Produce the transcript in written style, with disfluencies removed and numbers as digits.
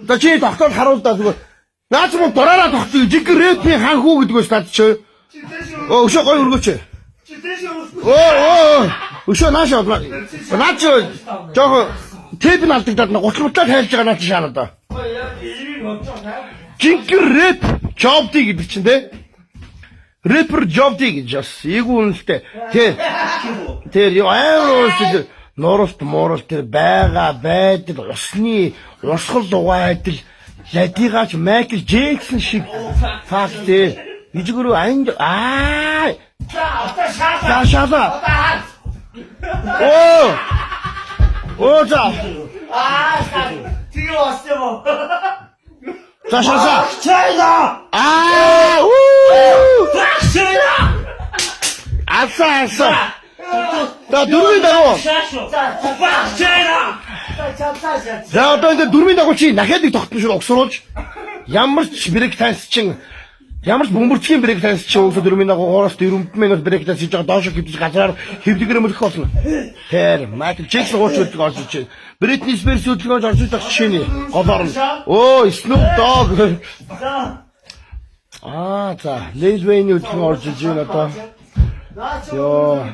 За чи тогтоод харуул да зүгээр. Наач муу дураараа тогтсон жиг рэпийн хаан хүү гэдгээс над чи. Өшөө гой өргөөч. Өшөө нааш авлаа. Наач жоо тэп нь алдагдаад 30 мутлаа тайлж байгаа наач шаанаа да. Жиг рэп жобди гэдэг чинь те. Рэпер жобди гэж бас эйгүү үнэлтэй. Тэр юу аюултай нууралт моорол тэр байгаа байдал усны урсгал угайдал ядигаач Майкл Джексон шиг факт ижгөрөө анги шаала за тэгээ 왔어요. за шаала 차이다. 차이다. 아싸 나 누르민다고 자 одоо энэ дүрмийн дагуу чи дахиад нэг тогтмол шиг огсруулж ямар ч брейк танц чин ямар ч бөмбөрцгийн брейк танц чин өсө дүрмийн дагуу хоороос 90 минут брейк танц хийж байгаа доошо хөвдөж газраар хөвдөгөр мөлөх болно. Тэр Майкл Джексон ууч үлдэх орж ич. Бритни Спирс үлдэх орж ич жишээний голоор нь. Snoop Dogg. За Lil Wayne үлдэх орж ич юм одоо. Ёо.